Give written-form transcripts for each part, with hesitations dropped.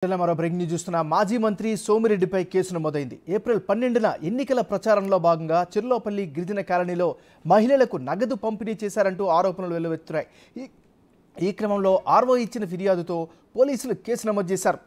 మరో breaking news చూస్తున్న మాజీ మంత్రి సోమిరెడ్డిపై కేసు నమోదైంది. ఏప్రిల్ 12న ఎన్నికల ప్రచారంలో భాగంగా చెర్లోపల్లి గిరిజన కాలనీలో మహిళలకు నగదు పంపిణీ చేశారంటూ ఆరోపణలు వెల్లువెత్తుతున్నాయి. ఈ క్రమంలో ఆర్ఓ ఇచ్చిన ఫిర్యాదుతో పోలీసులు కేసు నమోదు చేశారు.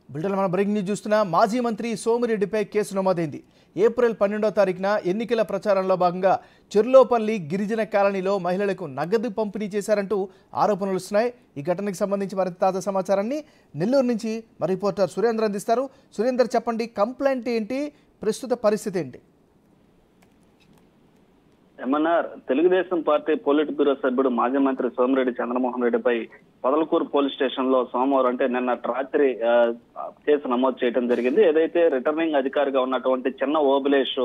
బులెటిన్లో మనం బ్రేకింగ్ న్యూస్ చూస్తున్న మాజీ మంత్రి సోమిరెడ్డిపై కేసు నమోదైంది. ఏప్రిల్ 12వ తారీఖున ఎన్నికల ప్రచారంలో భాగంగా చెర్లోపల్లి గిరిజన కాలనీలో మహిళలకు నగదు పంపిణీ చేశారంటూ ఆరోపణలు వస్తున్నాయి. ఈ ఘటనకు సంబంధించి మరింత తాజా సమాచారాన్ని నెల్లూరు నుంచి మా రిపోర్టర్ సురేందర్ అందిస్తారు. సురేందర్, చెప్పండి, కంప్లైంట్ ఏంటి, ప్రస్తుత పరిస్థితి ఏంటి? MNR Telugu Desam party polit bureau సభ్యుడు మాజీ మంత్రి సోమిరెడ్డి చంద్రమోహన్ రెడ్డిపై పొదలకూరు పోలీస్ స్టేషన్ లో సోమవారం అంటే నిన్న రాత్రి కేసు నమోదు చేయడం జరిగింది. ఏదైతే రిటర్నింగ్ అధికారిగా ఉన్నటువంటి చిన్న ఓబులేష్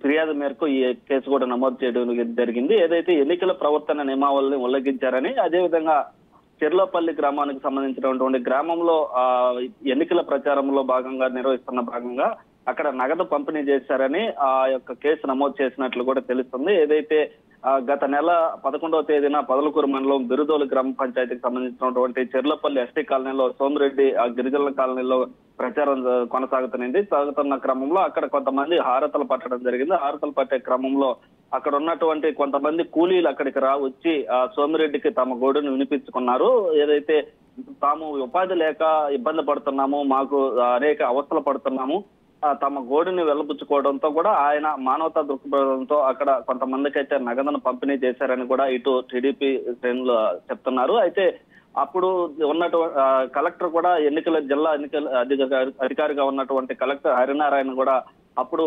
ఫిర్యాదు మేరకు ఈ కేసు కూడా నమోదు చేయడం జరిగింది. ఏదైతే ఎన్నికల ప్రవర్తన నియమావళిని ఉల్లంఘించారని, అదేవిధంగా చెర్లోపల్లి గ్రామానికి సంబంధించినటువంటి గ్రామంలో ఎన్నికల ప్రచారంలో నిర్వహిస్తున్న భాగంగా అక్కడ నగదు పంపిణీ చేశారని ఆ యొక్క కేసు నమోదు చేసినట్లు కూడా తెలుస్తుంది. ఏదైతే గత నెల 11వ తేదీన పొదలకూరు మండలం బిరుదోలు గ్రామ పంచాయతీకి సంబంధించినటువంటి చెర్లోపల్లి ఎస్టీ కాలనీలో సోమిరెడ్డి ఆ గిరిజనుల కాలనీలో ప్రచారం సాగుతున్న క్రమంలో అక్కడ కొంతమంది హారతలు పట్టడం జరిగింది. హారతలు పట్టే క్రమంలో అక్కడ ఉన్నటువంటి కొంతమంది కూలీలు అక్కడికి వచ్చి సోమిరెడ్డికి తమ గోడును వినిపించుకున్నారు. ఏదైతే తాము ఉపాధి లేక ఇబ్బంది పడుతున్నాము, మాకు అనేక అవస్థలు పడుతున్నాము, తమ గోడుని వెల్లబుచ్చుకోవడంతో కూడా ఆయన మానవతా దృక్పథంతో అక్కడ కొంతమందికి అయితే నగదును పంపిణీ చేశారని కూడా ఇటు టీడీపీ శ్రేణులు చెప్తున్నారు. అయితే అప్పుడు ఉన్నటువంటి కలెక్టర్ కూడా జిల్లా ఎన్నికల అధికారిగా ఉన్నటువంటి కలెక్టర్ హరినారాయణ కూడా అప్పుడు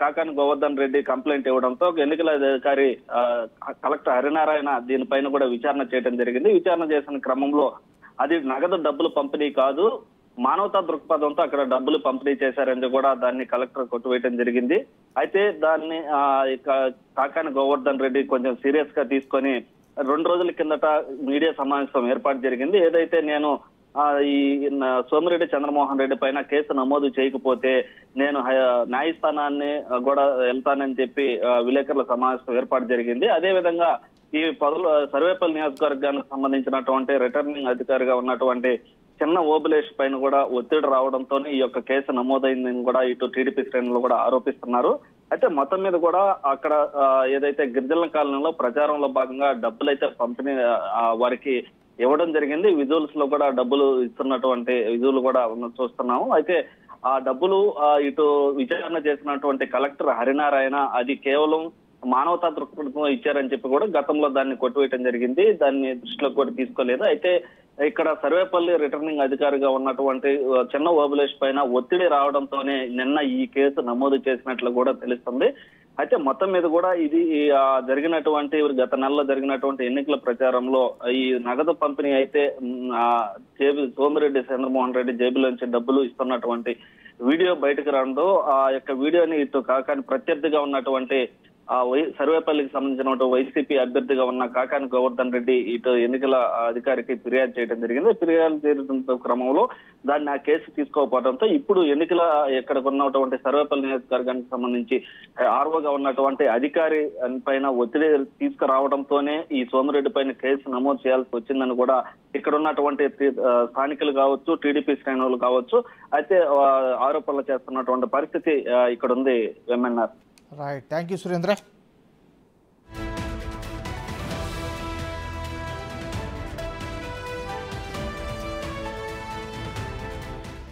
కాకాని గోవర్ధన్ రెడ్డి కంప్లైంట్ ఇవ్వడంతో ఎన్నికల అధికారి కలెక్టర్ హరినారాయణ దీనిపైన కూడా విచారణ చేయడం జరిగింది. విచారణ చేసిన క్రమంలో అది నగదు డబ్బులు పంపిణీ కాదు, మానవతా దృక్పథంతో అక్కడ డబ్బులు పంపిణీ చేశారని కూడా దాన్ని కలెక్టర్ కొట్టివేయడం జరిగింది. అయితే దాన్ని కాకాని గోవర్ధన్ రెడ్డి కొంచెం సీరియస్ గా తీసుకొని 2 రోజుల కిందట మీడియా సమావేశం ఏర్పాటు జరిగింది. ఏదైతే నేను ఈ సోమిరెడ్డి చంద్రమోహన్ రెడ్డి పైన కేసు నమోదు చేయకపోతే నేను న్యాయస్థానాన్ని కూడా వెళ్తానని చెప్పి విలేకరుల సమావేశం ఏర్పాటు జరిగింది. అదే విధంగా ఈ సర్వేపల్లి నియోజకవర్గానికి సంబంధించినటువంటి రిటర్నింగ్ అధికారిగా ఉన్నటువంటి చిన్న ఓబులేష్ పైన కూడా ఒత్తిడి రావడంతో ఈ యొక్క కేసు నమోదైందని కూడా ఇటు టీడీపీ శ్రేణులు కూడా ఆరోపిస్తున్నారు. అయితే మొత్తం మీద కూడా అక్కడ ఏదైతే గిరిజనుల కాలనీలో ప్రచారంలో భాగంగా డబ్బులు అయితే పంపిణీ వారికి ఇవ్వడం జరిగింది. విజువల్స్ లో కూడా డబ్బులు ఇస్తున్నటువంటి విజువల్ కూడా చూస్తున్నాము. అయితే ఆ డబ్బులు ఇటు విచారణ చేసినటువంటి కలెక్టర్ హరినారాయణ అది కేవలం మానవతా దృక్పథంతో ఇచ్చారని చెప్పి కూడా గతంలో దాన్ని కొట్టివేయడం జరిగింది. దాన్ని దృష్టిలో కూడా తీసుకోలేదు. అయితే ఇక్కడ సర్వేపల్లి రిటర్నింగ్ అధికారిగా ఉన్నటువంటి చిన్న ఓబులేష్ పైన ఒత్తిడి రావడంతోనే నిన్న ఈ కేసు నమోదు చేసినట్లు కూడా తెలుస్తుంది. అయితే మొత్తం మీద కూడా ఇది జరిగినటువంటి గత నెలలో జరిగినటువంటి ఎన్నికల ప్రచారంలో ఈ నగదు పంపిణీ అయితే సోమిరెడ్డి చంద్రమోహన్ రెడ్డి జేబులోంచి డబ్బులు ఇస్తున్నటువంటి వీడియో బయటకు రావడంతో ఆ యొక్క వీడియోని ఇటు కాకాని ప్రత్యర్థిగా ఉన్నటువంటి సర్వేపల్లికి సంబంధించిన వైసీపీ అభ్యర్థిగా ఉన్న కాకాని గోవర్ధన్ రెడ్డి ఇటు ఎన్నికల అధికారికి ఫిర్యాదు చేయడం జరిగింది. ఫిర్యాదు చేయడం క్రమంలో దాన్ని ఆ కేసు తీసుకోకపోవడంతో ఇప్పుడు ఎన్నికల ఇక్కడ ఉన్నటువంటి సర్వేపల్లి నియోజకవర్గానికి సంబంధించి ఆర్ఓగా ఉన్నటువంటి అధికారి పైన ఒత్తిడి తీసుకురావడంతోనే ఈ సోమిరెడ్డి పైన కేసు నమోదు చేయాల్సి వచ్చిందని కూడా ఇక్కడ ఉన్నటువంటి స్థానికులు కావచ్చు, టీడీపీ శ్రేణులు కావచ్చు అయితే ఆరోపణలు చేస్తున్నటువంటి పరిస్థితి ఇక్కడ ఉంది. MNR. Right, thank you Surendra.